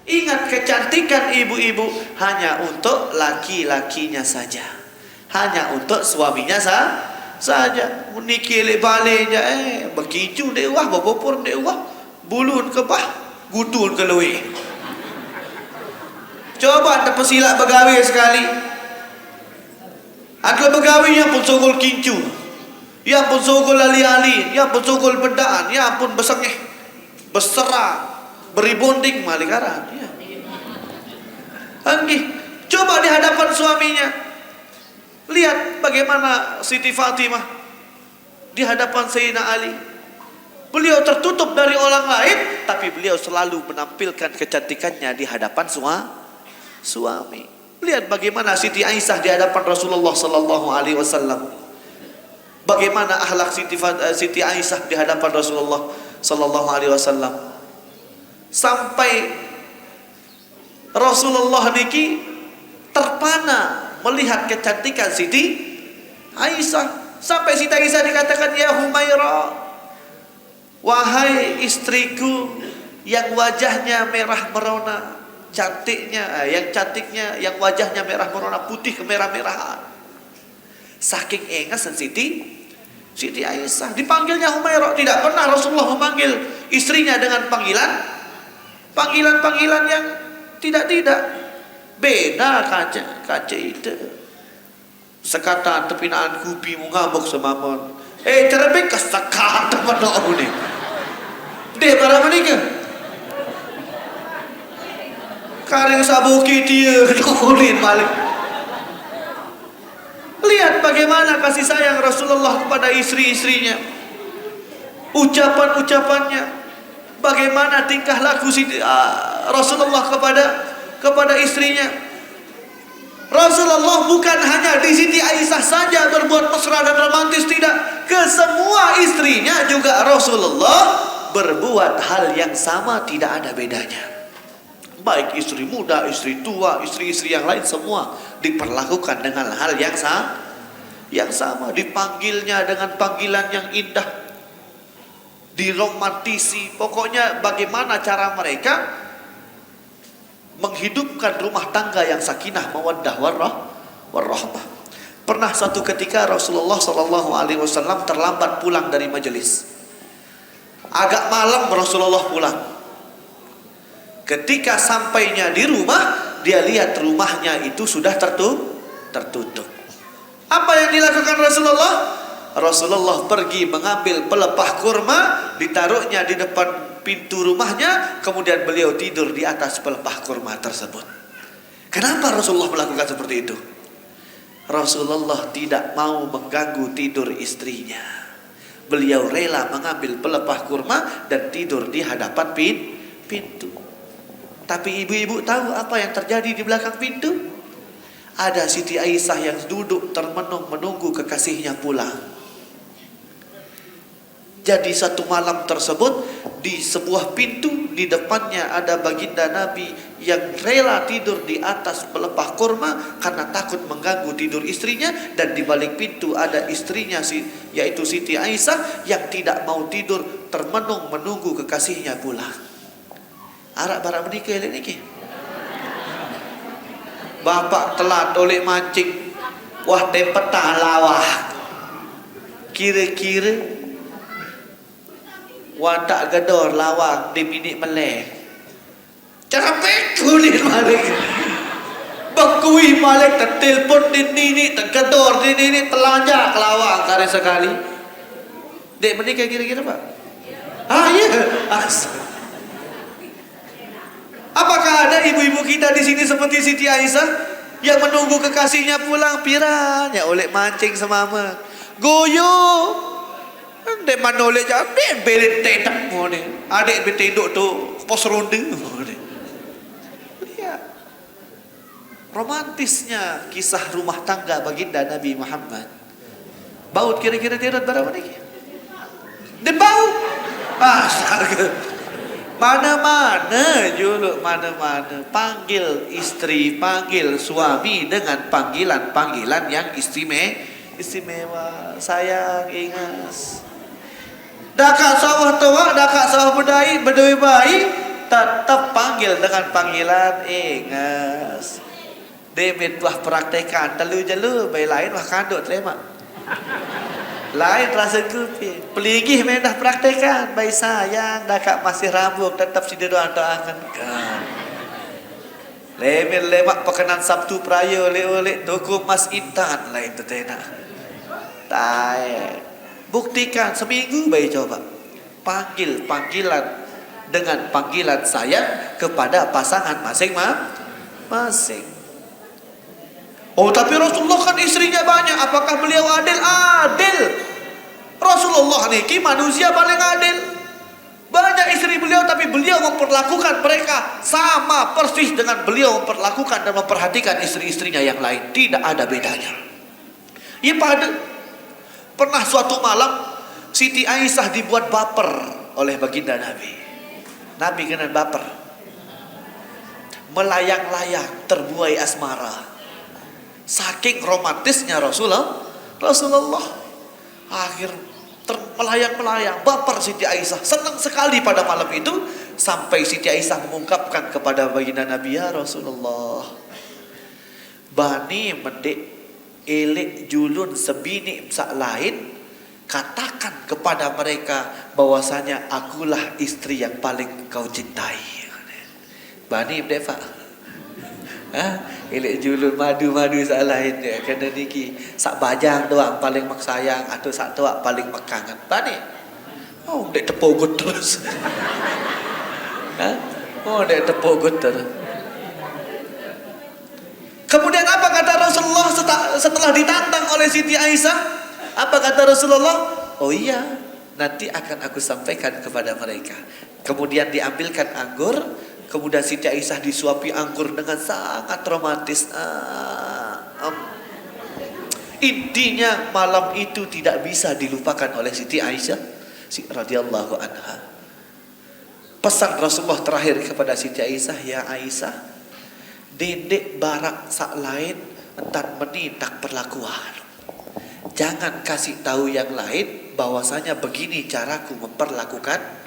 Ingat, kecantikan ibu-ibu hanya untuk laki-lakinya saja, hanya untuk suaminya saja. Niki le balenya berkiju dek wah, berbopor dek wah, bulun ke bah, gutun ke luwe. Coba anda persilap begawe sekali. Ada begawe yang pun sogol kincu, yang pun sogol ali-ali, yang pun sogol bedaan, yang pun besengeh, berserah, beribonding malikaran. Ya. Anggi, coba di hadapan suaminya. Lihat bagaimana Siti Fatimah di hadapan Sayyidina Ali. Beliau tertutup dari orang lain, tapi beliau selalu menampilkan kecantikannya di hadapan suami. Lihat bagaimana Siti Aisyah di hadapan Rasulullah sallallahu alaihi wasallam. Bagaimana akhlak Siti Aisyah di hadapan Rasulullah sallallahu alaihi wasallam. Sampai Rasulullah niki terpana melihat kecantikan Siti Aisyah. Sampai Siti Aisyah dikatakan, ya Humairah, wahai istriku yang wajahnya merah merona, cantiknya, yang wajahnya merah merona, putih kemerah-merahan. Saking engasan Siti Aisyah, dipanggilnya Humairah. Tidak pernah Rasulullah memanggil istrinya dengan panggilan yang tidak. Beda kaca itu. Sekatan tepinaan kupi mengabuk semamon. Terbit kesekat teman ni. Deh para menikah. Karing sabuki dia nurin balik. Lihat bagaimana kasih sayang Rasulullah kepada istri-istrinya. Ucapan-ucapannya. Bagaimana tingkah laku Rasulullah kepada istrinya. Rasulullah bukan hanya di Siti Aisyah saja berbuat mesra dan romantis, tidak. Ke semua istrinya juga Rasulullah berbuat hal yang sama, tidak ada bedanya. Baik istri muda, istri tua, istri-istri yang lain, semua diperlakukan dengan hal yang sama. Dipanggilnya dengan panggilan yang indah, diromantisi. Pokoknya bagaimana cara mereka menghidupkan rumah tangga yang sakinah, mawaddah, warahmah. Pernah satu ketika Rasulullah sallallahu alaihi wasallam terlambat pulang dari majelis. Agak malam Rasulullah pulang. Ketika sampainya di rumah, dia lihat rumahnya itu sudah tertutup. Apa yang dilakukan Rasulullah? Rasulullah pergi mengambil pelepah kurma, ditaruhnya di depan pintu rumahnya, kemudian beliau tidur di atas pelepah kurma tersebut. Kenapa Rasulullah melakukan seperti itu? Rasulullah tidak mau mengganggu tidur istrinya. Beliau rela mengambil pelepah kurma dan tidur di hadapan pintu. Tapi ibu-ibu tahu apa yang terjadi di belakang pintu? Ada Siti Aisyah yang duduk termenung menunggu kekasihnya pulang. Jadi satu malam tersebut, di sebuah pintu di depannya ada baginda Nabi yang rela tidur di atas pelepah kurma karena takut mengganggu tidur istrinya, dan di balik pintu ada istrinya yaitu Siti Aisyah yang tidak mau tidur, termenung menunggu kekasihnya pulang. Arak barak menikah ini. Bapak telat oleh mancing, wah tempetah lawah. Kira-kira watak gedor lawak di minit melek. Cara peku ni malik. Bakui malik tertelpon di nini, tergedor di nini, telanjak lawak kali sekali. Dek menikah kira-kira Pak? Ya. Apakah ada ibu-ibu kita di sini seperti Siti Aisyah yang menunggu kekasihnya pulang? Piranya oleh mancing semama. Goyo. Dek mana oleh jam dek belit tetak mo ni. Adik betenduk tu pos ronde mo ni. Lihat romantisnya kisah rumah tangga baginda Nabi Muhammad. Baut kira-kira tirat berapa ni? Dia bau. Astaga. Mana-mana juluk, mana-mana panggil istri, panggil suami dengan panggilan-panggilan yang istimewa. Sayang, ingat. Dakak sawah tua, dakak sawah bedai baik. tetap panggil dengan panggilan ingas. Demit wah praktekan telu jelu bayi lain wah kandut lemak. Lain rasa kupi. Peligih mendah praktekan bayi sayang dakak masih rambut tetap si doa-doakan kan. Lemak pekenan Sabtu Praya oleh toko Mas Intan lah itu tena. Tai. Buktikan seminggu bayi coba. Panggilan dengan panggilan sayang kepada pasangan masing-masing. Oh tapi Rasulullah kan istrinya banyak. Apakah beliau adil? Adil. Rasulullah niki manusia paling adil. Banyak istri beliau tapi beliau memperlakukan mereka sama persis dengan beliau memperlakukan dan memperhatikan istri-istrinya yang lain. Tidak ada bedanya. Ya pernah suatu malam Siti Aisyah dibuat baper oleh baginda Nabi. Nabi kena baper. Melayang-layang terbuai asmara. Saking romantisnya Rasulullah. Akhir melayang-melayang baper Siti Aisyah. Senang sekali pada malam itu. Sampai Siti Aisyah mengungkapkan kepada baginda Nabi, ya Rasulullah, bani mendek elek julun sebini sak lain, katakan kepada mereka bahwasanya akulah istri yang paling engkau cintai. Bani mendek pak. Elek julun madu-madu sak lain dia kena niki sak bajang doang paling mak sayang atau sak tuak paling mak kangen. Bani. Oh, dek tepogut terus. Oh, dek tepogut terus. Kemudian apa kata Rasulullah setelah ditantang oleh Siti Aisyah? Apa kata Rasulullah? Oh iya, nanti akan aku sampaikan kepada mereka. Kemudian diambilkan anggur. Kemudian Siti Aisyah disuapi anggur dengan sangat romantis. Intinya malam itu tidak bisa dilupakan oleh Siti Aisyah radhiyallahu anha. Pesan Rasulullah terakhir kepada Siti Aisyah, ya Aisyah, dedek barak sak lain entar menindak perlakuan. Jangan kasih tahu yang lain bahwasanya begini caraku memperlakukan.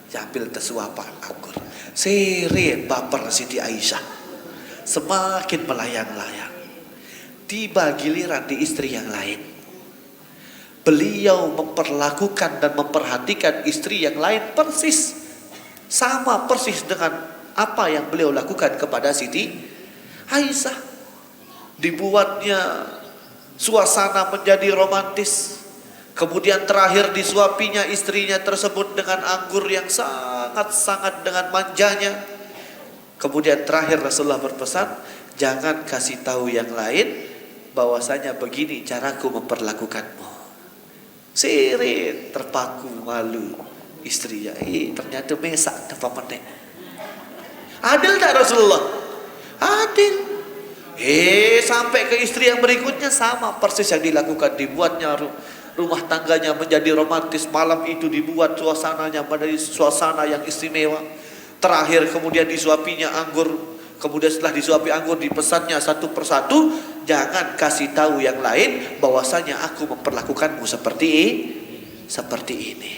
Ambil tesuapan anggur. Seret baper Siti Aisyah. Semakin melayang-layang. Tiba giliran di istri yang lain. Beliau memperlakukan dan memperhatikan istri yang lain persis. Sama persis dengan apa yang beliau lakukan kepada Siti Aisyah. Dibuatnya suasana menjadi romantis. Kemudian terakhir disuapinya istrinya tersebut dengan anggur yang sangat-sangat dengan manjanya. Kemudian terakhir Rasulullah berpesan, jangan kasih tahu yang lain bahwasanya begini caraku memperlakukanmu. Sirit terpaku malu istrinya. Ternyata mesak tanpa menek. Adil tak Rasulullah? Adil. Sampai ke istri yang berikutnya sama persis yang dilakukan. Dibuatnya rumah tangganya menjadi romantis. Malam itu dibuat suasananya menjadi suasana yang istimewa. Terakhir kemudian disuapinya anggur. Kemudian setelah disuapi anggur dipesannya satu persatu, jangan kasih tahu yang lain bahwasanya aku memperlakukanmu seperti ini.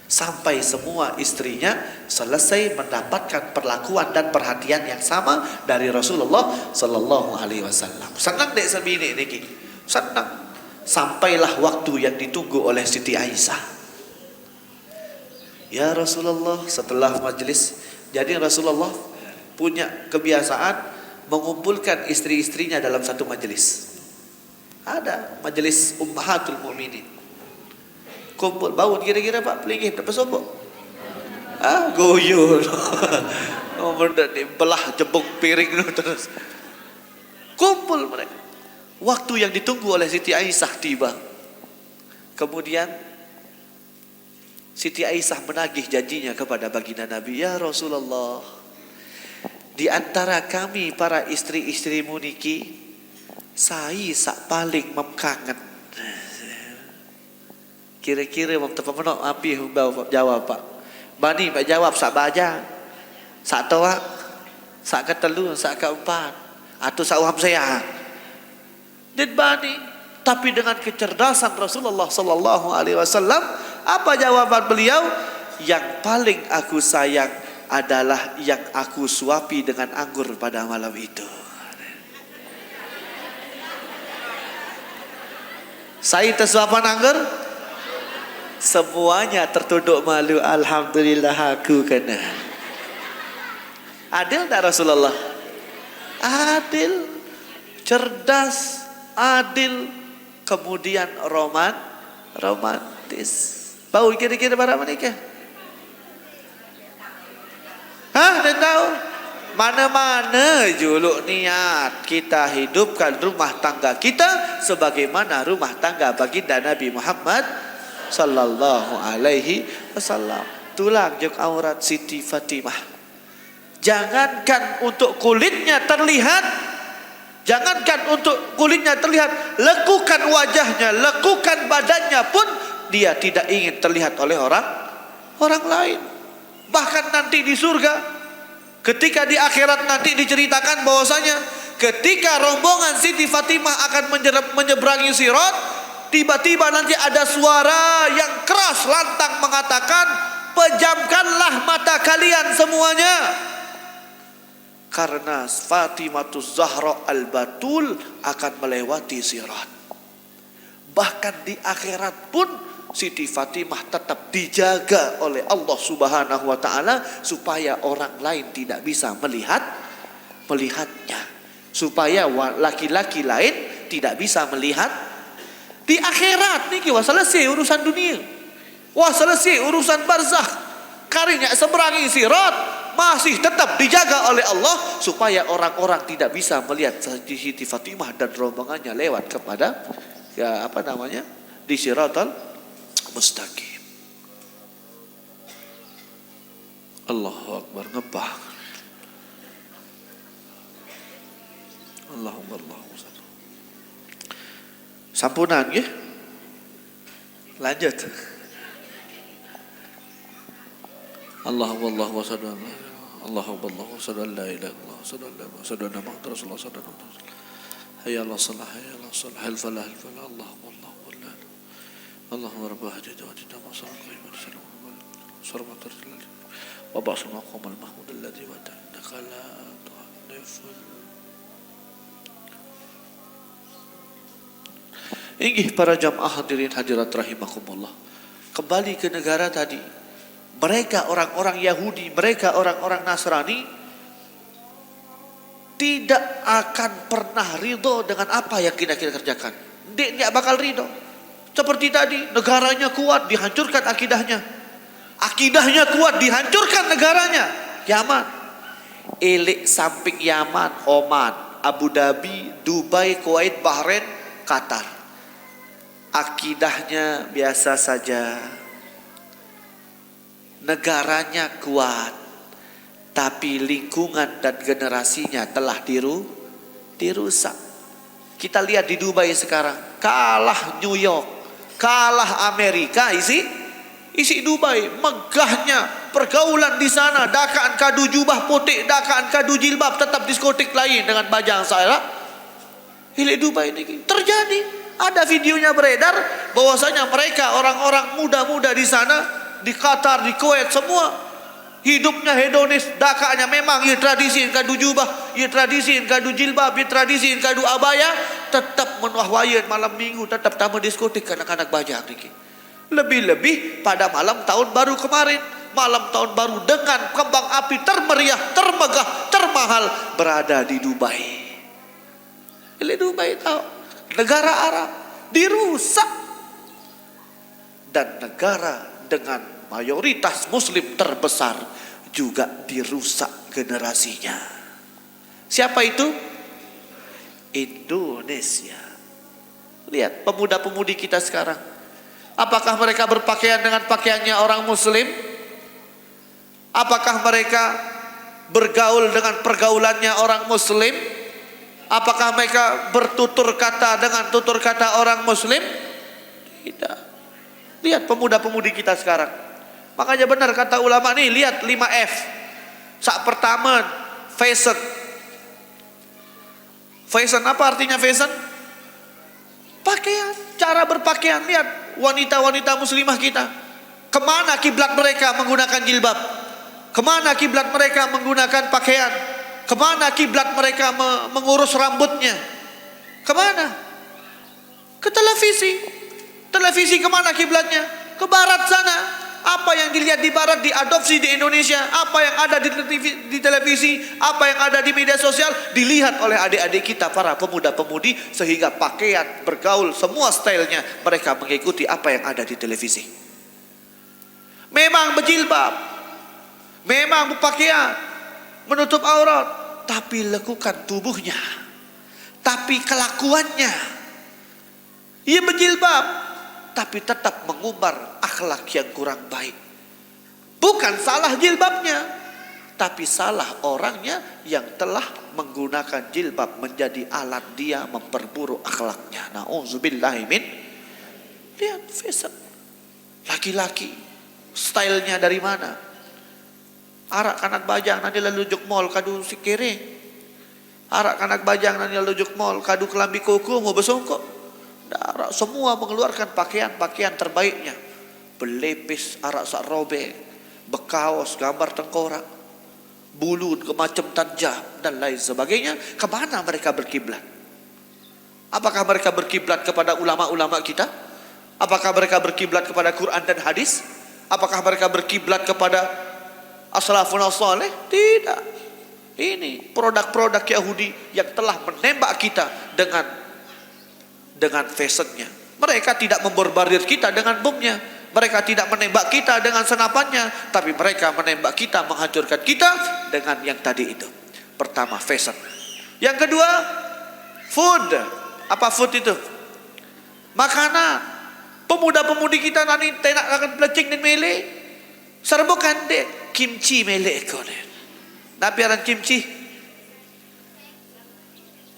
Sampai semua istrinya selesai mendapatkan perlakuan dan perhatian yang sama dari Rasulullah Sallallahu Alaihi Wasallam. Senang dek sebini niki, senang. Sampailah waktu yang ditunggu oleh Siti Aisyah. Ya Rasulullah, setelah majelis, jadi Rasulullah punya kebiasaan mengumpulkan istri-istrinya dalam satu majelis. Ada majelis Ummahatul Mukminin. Kumpul bau kira-kira Pak pelingih dapat sobok. Goyur. Belah jebuk piring terus. Kumpul mereka. Waktu yang ditunggu oleh Siti Aisyah tiba. Kemudian Siti Aisyah menagih janjinya kepada baginda Nabi, ya Rasulullah, di antara kami para istri-istrimu niki, saya sak paling memkangen. Kira-kira waktu pemenok api jawab Pak. Bani Pak jawab sak baja, sak toa, sak ketelu, sak keempat, atau sak waham saya. Dan bani, tapi dengan kecerdasan Rasulullah Sallallahu Alaihi Wasallam, apa jawaban beliau? Yang paling aku sayang adalah yang aku suapi dengan anggur pada malam itu. Saya tersuapan anggur, semuanya tertunduk malu. Alhamdulillah aku kena. Adil tak Rasulullah? Adil, cerdas, adil, kemudian romantis. Bau kira-kira para menikah? Hah? Dan tahu? Mana-mana juluk niat kita hidupkan rumah tangga kita sebagaimana rumah tangga baginda Nabi Muhammad sallallahu alaihi wasallam. Tulang juk aurat Siti Fatimah. Jangankan untuk kulitnya terlihat, lekukan wajahnya, lekukan badannya pun dia tidak ingin terlihat oleh orang lain. Bahkan nanti di surga, ketika di akhirat nanti diceritakan bahwasanya ketika rombongan Siti Fatimah akan menyeberangi Sirat, tiba-tiba nanti ada suara yang keras lantang mengatakan, pejamkanlah mata kalian semuanya, karena Fatimatus Zahra Al-Batul akan melewati Sirat. Bahkan di akhirat pun Siti Fatimah tetap dijaga oleh Allah Subhanahu wa taala supaya orang lain tidak bisa melihatnya. Supaya laki-laki lain tidak bisa melihat di akhirat niki. Wah selesai urusan dunia. Wah selesai urusan barzakh. Karinya seberangi Sirat masih tetap dijaga oleh Allah supaya orang-orang tidak bisa melihat Siti Fatimah dan rombongannya lewat kepada di Siratal Mustaqim. Allahu Akbar, ngebah. Allahumma sampunan nggih. Lanjut. Allahu wasallam. Allahu wasallam la ilaha illallah sallallahu alaihi wasallam. Hayya 'alas salah, hayya 'alas salah, al falah, al falah. Allahumma rabb hadid wa hadid masallallahu alaihi wasallam. Sarwa tarjil. Wa ba'sul maqam al-mahmud alladhi wa ta'ala la tu'niful. Inggih para jamaah hadirin hadirat rahimakumullah. Kembali ke negara tadi. Mereka orang-orang Yahudi, mereka orang-orang Nasrani tidak akan pernah ridho dengan apa yang kita kerjakan. Dia tidak bakal ridho. Seperti tadi, negaranya kuat, dihancurkan akidahnya. Akidahnya kuat, dihancurkan negaranya. Yaman. Elik samping Yaman, Oman, Abu Dhabi, Dubai, Kuwait, Bahrain, Qatar. Akidahnya biasa saja. Negaranya kuat, tapi lingkungan dan generasinya telah dirusak. Kita lihat di Dubai sekarang, kalah New York, kalah Amerika, isi Dubai, megahnya pergaulan di sana, dakaan kadu jubah putih, dakaan kadu jilbab, tetap diskotik lain dengan bajang saya. Ini Dubai ini terjadi, ada videonya beredar bahwasanya mereka orang-orang muda-muda di sana, di Qatar, di Kuwait semua hidupnya hedonis, dakanya memang ya tradisi kadu jubah, ya tradisi kadu jilbab, ya tradisi kadu abaya, tetap menwahwayan malam minggu, tetap tamu diskotik anak-anak bajang niki. Lebih-lebih pada malam tahun baru kemarin, malam tahun baru dengan kembang api termeriah, termegah, termahal berada di Dubai. Ini Dubai tahu, negara Arab dirusak dan negara dengan mayoritas muslim terbesar juga dirusak generasinya. Siapa itu? Indonesia. Lihat pemuda-pemudi kita sekarang. Apakah mereka berpakaian dengan pakaiannya orang muslim? Apakah mereka bergaul dengan pergaulannya orang muslim? Apakah mereka bertutur kata dengan tutur kata orang muslim? Tidak. Lihat pemuda-pemudi kita sekarang. Makanya benar kata ulama nih, lihat 5F. Sak pertama, fashion. Fashion, apa artinya fashion? Pakaian, cara berpakaian. Lihat wanita-wanita muslimah kita. Kemana kiblat mereka menggunakan jilbab? Kemana kiblat mereka menggunakan pakaian? Kemana kiblat mereka mengurus rambutnya? Kemana? Ke televisi. Televisi kemana kiblatnya? Ke barat sana. Apa yang dilihat di barat diadopsi di Indonesia. Apa yang ada di televisi, apa yang ada di media sosial dilihat oleh adik-adik kita, para pemuda-pemudi, sehingga pakaian, bergaul, semua stylenya mereka mengikuti apa yang ada di televisi. Memang berjilbab, memang berpakaian, menutup aurat, tapi lekukan tubuhnya, tapi kelakuannya, ia berjilbab, tapi tetap mengumbar akhlak yang kurang baik. Bukan salah jilbabnya, tapi salah orangnya yang telah menggunakan jilbab menjadi alat dia memperburuk akhlaknya. Nauzubillahi min. Lihat fashion. Laki-laki stylenya dari mana? Arak kanak bajang nanti lalu juk mall kadu sikere. Arak kanak bajang nanti lalu juk mall kadu kelambi koko mau besongkok. Arak semua mengeluarkan pakaian-pakaian terbaiknya. Belepis arak sak robek, bekaos gambar tengkorak, bulun kemacam tanjah dan lain sebagainya. Kemana mereka berkiblat? Apakah mereka berkiblat kepada ulama-ulama kita? Apakah mereka berkiblat kepada Quran dan hadis? Apakah mereka berkiblat kepada as-salafun as-salih? Tidak. Ini produk-produk Yahudi yang telah menembak kita dengan fashionnya. Mereka tidak memborbardir kita dengan bomnya. Mereka tidak menembak kita dengan senapannya. Tapi mereka menembak kita, menghancurkan kita dengan yang tadi itu. Pertama, fashion. Yang kedua, food. Apa food itu? Makanan. Pemuda-pemudi kita nanti tenak akan pelecing dan mele. Serbukan dek. Kimchi mele ko dek. Napiaran kimchi.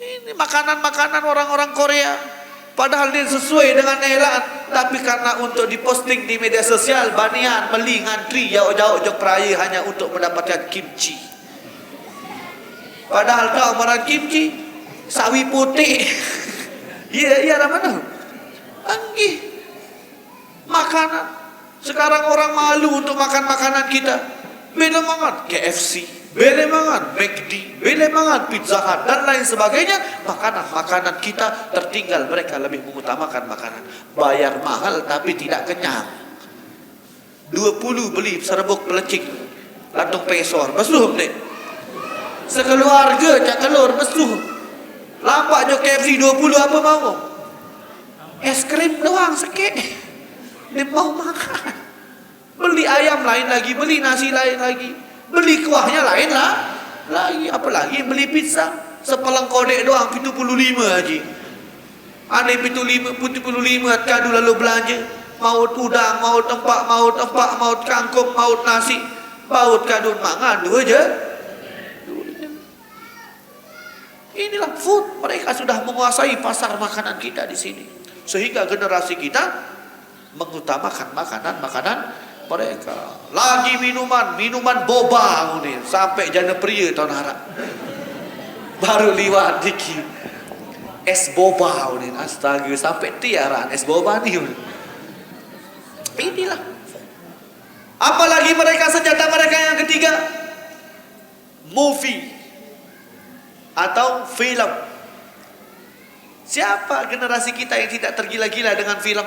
Ini makanan-makanan orang-orang Korea. Padahal dia sesuai dengan elan, tapi karena untuk diposting di media sosial, banian beli ngantri jauh-jauh jauh peraya hanya untuk mendapatkan kimchi. Padahal tahu marah kimchi, sawi putih. Iya mana? Anggih. Makanan. Sekarang orang malu untuk makan makanan kita. Beda banget KFC. Bele banget McD, bele banget Pizza Hut dan lain sebagainya. Makanan-makanan kita tertinggal. Mereka lebih mengutamakan makanan. Bayar mahal tapi tidak kenyang. 20 beli serbuk pelecing lantung pesor, besluh deh. Sekeluarga cak telur besluh. Lampak jo KFC 20 apa mau? Es krim doang sekek. Dia mau makan. Beli ayam lain lagi, beli nasi lain lagi. Beli kuahnya lain lah. Lagi apalagi beli pizza sepelang kodek doang 75 aja. Aneh 75 kadu lalu belanja. Maut udang, maut empak, maut kangkung, maut nasi, maut kadun mangan dua aja. Inilah food. Mereka sudah menguasai pasar makanan kita di sini. Sehingga generasi kita mengutamakan makanan mereka. Lagi minuman boba nih sampai jana pria tahun harap. Baru liwat dikit. Es boba nih, astaga sampai tiaran es boba nih. Inilah. Apalagi mereka senjata mereka yang ketiga, movie atau film. Siapa generasi kita yang tidak tergila-gila dengan film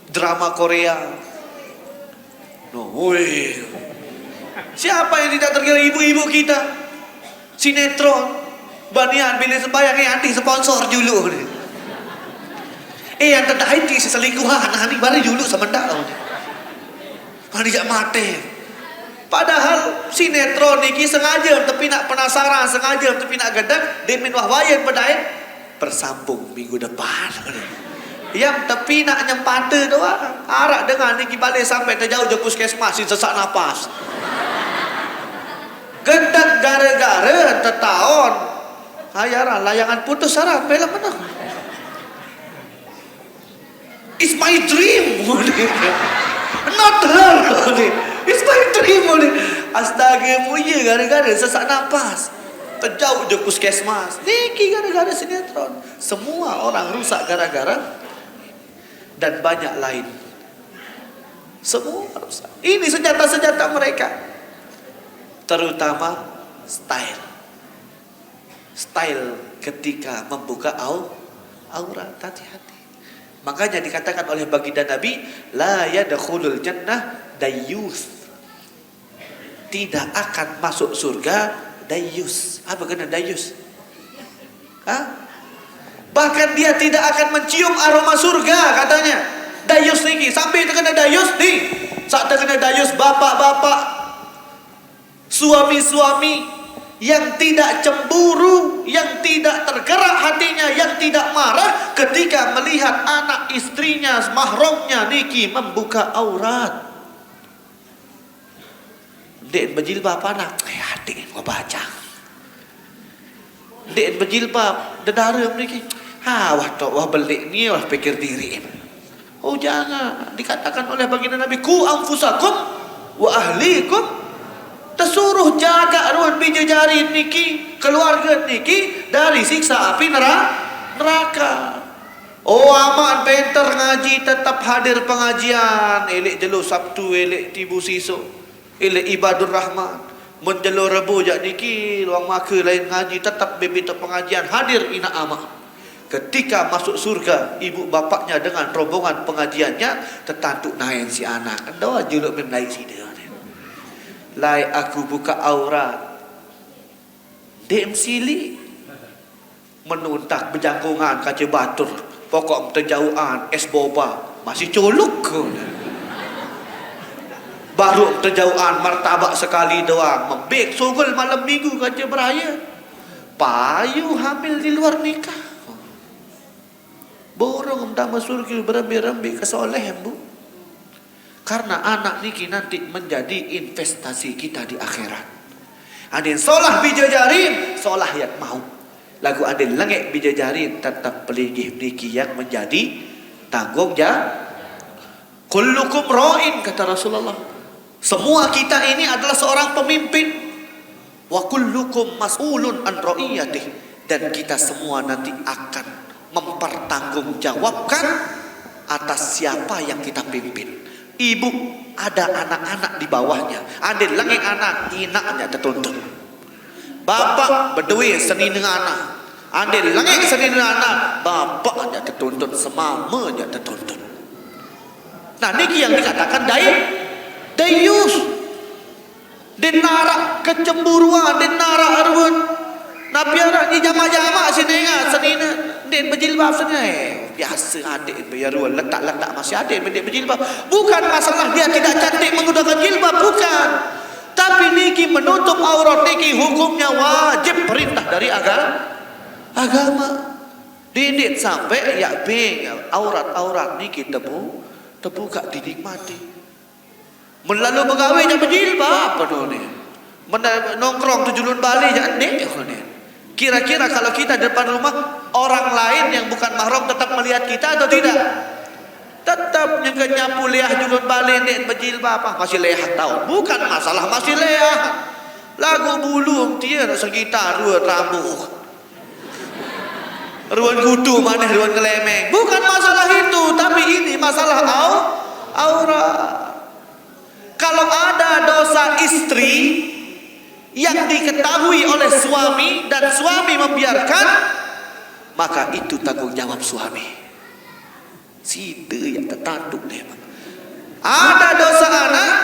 drama Korea? Siapa yang tidak tergila? Ibu-ibu kita. Sinetron. Banian bila sembayang anti sponsor dulu. Yang terdaik di selingkuhan nanti baru dulu semendak. Mari jak mati. Padahal sinetron ini sengaja tapi nak penasaran, sengaja tapi nak gendang demin wahwayan pedai bersambung minggu depan. Yang tapi nak nyempata doang. Arak dengan ni balik sampai terjauh je puskesmas sesak napas. Gendang gara-gara tertahun. Hayaran layangan putus sarap film mana? It's my dream. Not her. It's my dream. Astaga muya gara-gara sesak napas. Terjauh je puskesmas. Niki gara-gara sinetron. Semua orang rusak gara-gara dan banyak lain. Semua rusak. Ini senjata-senjata mereka. terutama style ketika membuka aurat. Hati-hati. Makanya dikatakan oleh baginda Nabi, la yadkhulul jannah dayyus, tidak akan masuk surga dayyus. Apa kena dayyus? Bahkan dia tidak akan mencium aroma surga katanya. Dayyus niki, sampai terkena dayyus nih. Saat terkena dayyus bapak-bapak, suami-suami yang tidak cemburu, yang tidak tergerak hatinya, yang tidak marah ketika melihat anak istrinya, mahramnya niki membuka aurat. Dek berjilbab anak, adik gua baca. Dek berjilbab dedara niki, wah tok wah belik ni wah pikir diri. Oh jangan, dikatakan oleh baginda Nabi, ku anfusakum wa ahlikum, tersuruh jaga ruang bidadari niki, keluarga niki dari siksa api neraka. Oh aman penter ngaji, tetap hadir pengajian, elek jelo Sabtu, elek tibu siso, elek ibadur rahman, menjelo Rebu jak niki luang maka lain ngaji, tetap bebita pengajian, hadir ina amah. Ketika masuk surga, ibu bapaknya dengan rombongan pengajiannya tertantuk naik si anak. Doa juluk memlai si dia. Lai aku buka aurat, dem sili menuntak berjangkungan kaca batur, pokok terjauhan es boba masih colok ke. Baru terjauhan martabak sekali doang, membek sogol malam minggu kaca beraya. Payu hamil di luar nikah. Borong tak masuk surga berambil-ambil kesoleh bu. Karena anak niki nanti menjadi investasi kita di akhirat. Ada yang solah bijajarin, solah yang mau. Lagu ada langit bijajarin, tetap peligih niki yang menjadi tanggung jawab. Kullukum ra'in, kata Rasulullah. Semua kita ini adalah seorang pemimpin. Wa kullukum mas'ulun an ra'iyatih. Dan kita semua nanti akan mempertanggungjawabkan atas siapa yang kita pimpin. Ibu ada anak-anak di bawahnya, ada langit anak, inaknya tertuntut. Bapak berdua seni dengan anak, ada langit seni dengan anak, bapaknya tertuntut, semamanya tertuntut. Nah niki yang dikatakan dayus, denara kecemburuan, denara arwan. Nabi anak ni jama-jama sini ingat senina den berjilbab senai biasa adik beryaruan letak-letak masih adik berjilbab. Bukan masalah dia tidak cantik menggunakan jilbab, bukan. Tapi niki menutup aurat niki hukumnya wajib, perintah dari agama. Didit sampai ya beng aurat niki terbuka dinikmati. Melalu pegawai yang berjilbab apa ni? Nongkrong tujuan Bali jangan dek ni. Kira-kira kalau kita depan rumah, orang lain yang bukan mahram tetap melihat kita atau tidak? Tetap juga nyapu leah julun balik dek berjilbab apa masih leah tahu. Bukan masalah masih leah. Lagu bulung dia nak sekitar ruan rambut. Ruan kudu mana ruan kelemeng. Bukan masalah itu, tapi ini masalah aurat. Kalau ada dosa istri yang diketahui oleh suami dan suami membiarkan, maka itu tanggung jawab suami. Sida yang tertanduk memang. Ada dosa anak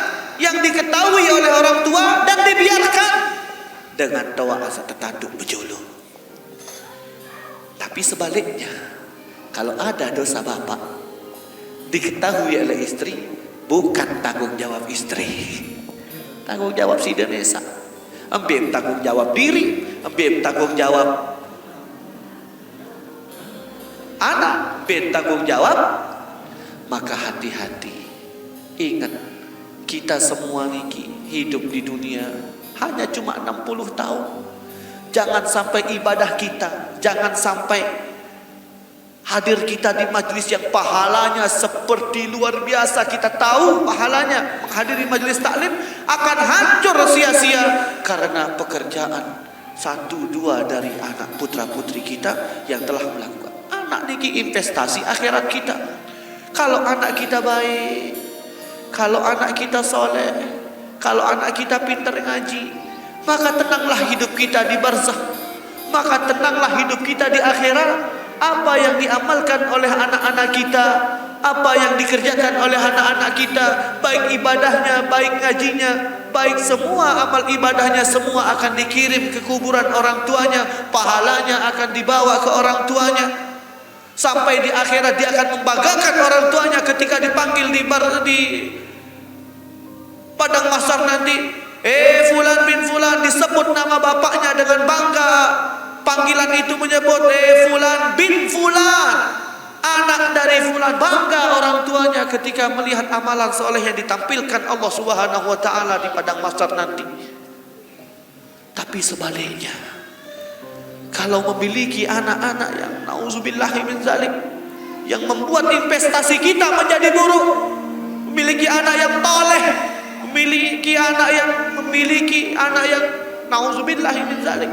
yang diketahui oleh orang tua dan dibiarkan, dengan doa asa tertanduk berjolo. Tapi sebaliknya, kalau ada dosa bapak diketahui oleh istri, bukan tanggung jawab istri, tanggung jawab si Denesa. Ambil tanggung jawab diri, ambil tanggung jawab anak, ambil tanggung jawab. Maka hati-hati, ingat kita semua niki hidup di dunia hanya cuma 60 tahun. Jangan sampai ibadah kita, jangan sampai hadir kita di majlis yang pahalanya seperti luar biasa. Kita tahu pahalanya menghadiri majlis taklim akan hancur sia-sia karena pekerjaan 1-2 dari anak putra putri kita yang telah melakukan. Anak niki investasi akhirat kita. Kalau anak kita baik, kalau anak kita soleh, kalau anak kita pintar ngaji, maka tenanglah hidup kita di barzakh, maka tenanglah hidup kita di akhirat. Apa yang diamalkan oleh anak-anak kita, apa yang dikerjakan oleh anak-anak kita, baik ibadahnya, baik ngajinya, baik semua amal ibadahnya, semua akan dikirim ke kuburan orang tuanya. Pahalanya akan dibawa ke orang tuanya. Sampai di akhirat dia akan membanggakan orang tuanya ketika dipanggil di padang mahsyar nanti. Fulan bin fulan, disebut nama bapaknya dengan bangga. Panggilan itu menyebut fulan bin fulan, anak dari fulan. Bangga orang tuanya ketika melihat amalan soleh yang ditampilkan Allah Subhanahu wa taala di padang mahsyar nanti. Tapi sebaliknya, kalau memiliki anak-anak yang nauzubillahi min zalik, yang membuat investasi kita menjadi buruk, memiliki anak yang toleh, memiliki anak yang nauzubillahi min zalik,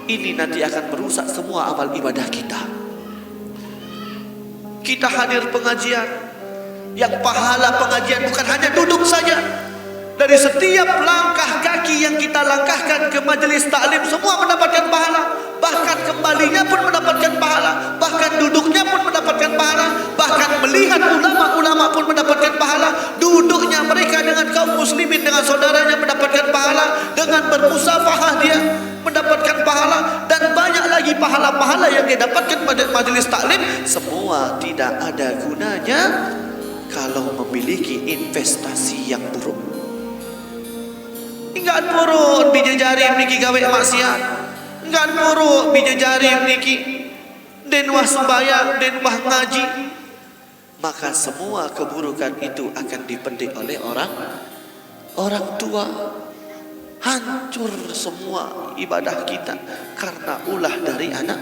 ini nanti akan merusak semua amal ibadah kita. Kita hadir pengajian, yang pahala pengajian bukan hanya duduk saja. Dari setiap langkah kaki yang kita langkahkan ke majelis taklim, semua mendapatkan pahala. Bahkan kembalinya pun mendapatkan pahala. Bahkan duduknya pun mendapatkan pahala. Bahkan melihat ulama-ulama pun mendapatkan pahala. Duduknya mereka dengan kaum muslimin, dengan saudaranya mendapatkan pahala. Dengan bermusafahah dia mendapatkan pahala. Dan banyak lagi pahala-pahala yang dia dapatkan pada majelis taklim. Semua tidak ada gunanya kalau memiliki investasi yang buruk. Enggak buruk bijajari niki gawe maksiat, enggak buruk bijajari niki den wah sembahyang, den wah ngaji. Maka semua keburukan itu akan dipetik oleh orang tua. Hancur semua ibadah kita karena ulah dari anak.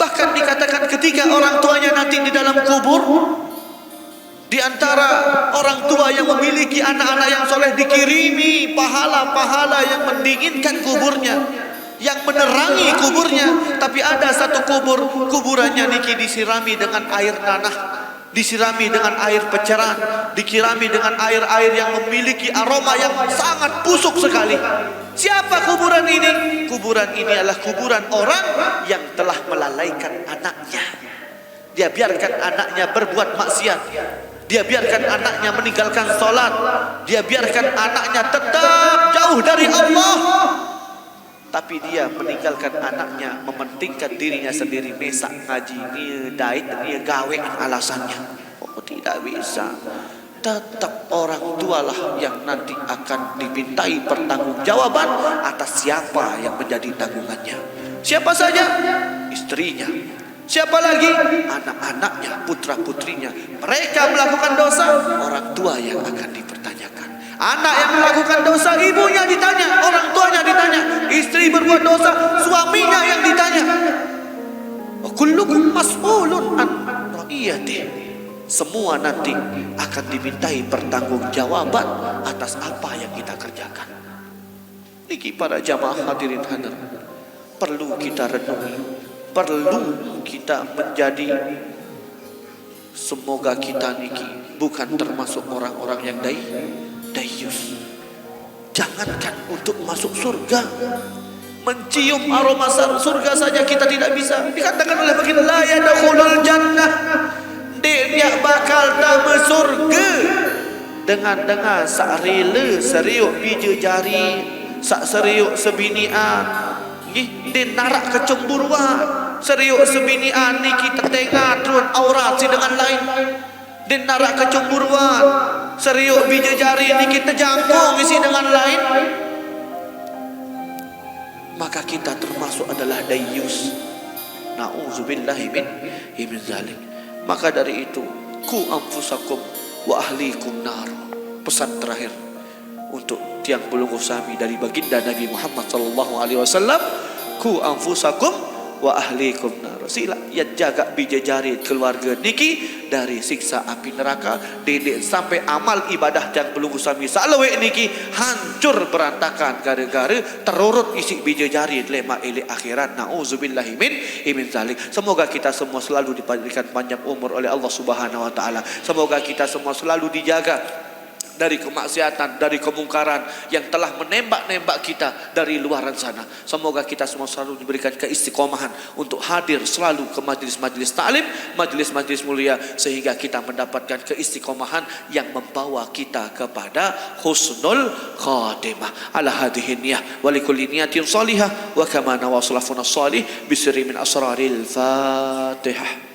Bahkan dikatakan ketika orang tuanya nanti di dalam kubur, di antara orang tua yang memiliki anak-anak yang soleh dikirimi pahala-pahala yang mendinginkan kuburnya, yang menerangi kuburnya. Tapi ada satu kuburannya niki disirami dengan air nanah, disirami dengan air peceran, dikirami dengan air-air yang memiliki aroma yang sangat busuk sekali. Siapa kuburan ini? Kuburan ini adalah kuburan orang yang telah melalaikan anaknya. Dia biarkan anaknya berbuat maksiat, dia biarkan anaknya meninggalkan sholat, dia biarkan anaknya tetap jauh dari Allah. Tapi dia meninggalkan anaknya, mementingkan dirinya sendiri, mesak ngaji, dia daik, dia gawe alasannya. Oh, tidak bisa. Tetap orang tualah yang nanti akan dimintai pertanggungjawaban atas siapa yang menjadi tanggungannya. Siapa saja? Istrinya. Siapa lagi? Anak-anaknya, putra-putrinya. Mereka melakukan dosa, orang tua yang akan dipertanyakan. Anak yang melakukan dosa, ibunya ditanya, orang tuanya ditanya. Istri berbuat dosa, suaminya yang ditanya. Kullukum mas'ulun an ra'iyatih. Semua nanti akan dimintai pertanggungjawaban atas apa yang kita kerjakan. Niki para jamaah hadirin hadir, perlu kita renungi, perlu kita menjadi, semoga kita niki bukan termasuk orang-orang yang dayus. Jangankan untuk masuk surga, mencium aroma surga saja kita tidak bisa. Dikatakan oleh baginda, la yadkhulul jannah, dia bakal tamu surga dengan sakrila seriuk biji jari, sak seriuk sebinian. Dia narak kecemburuan, seriuk sebinian niki tertengah turun aurat si dengan lain. Dia narak kecemburuan, seriuk biji jari niki terjangkung isi dengan lain. Maka kita termasuk adalah dayus. Nauzubillahi min zalik. Maka dari itu, ku anfusakum wa ahlikum nar. Pesan terakhir untuk tiang pelunggu sami dari baginda Nabi Muhammad sallallahu alaihi wasallam, ku anfusakum wa ahlikum nar. Sila ya jaga bijajari keluarga niki dari siksa api neraka. Dedek sampai amal ibadah tiang pelunggu sami salwe niki hancur berantakan gara-gara terurut isi bijajari lema ele akhirat. Nauzubillahi min zalik. Semoga kita semua selalu diberikan panjang umur oleh Allah Subhanahu wa taala. Semoga kita semua selalu dijaga dari kemaksiatan, dari kemungkaran yang telah menembak-nembak kita dari luaran sana. Semoga kita semua selalu diberikan keistiqomahan untuk hadir selalu ke majelis-majelis ta'lim, majelis-majelis mulia, sehingga kita mendapatkan keistiqomahan yang membawa kita kepada husnul khatimah. Ala hadhihi niyah wa likulli niyatin salihah wa kama nawa salafuna salih bisri min asraril Fatihah.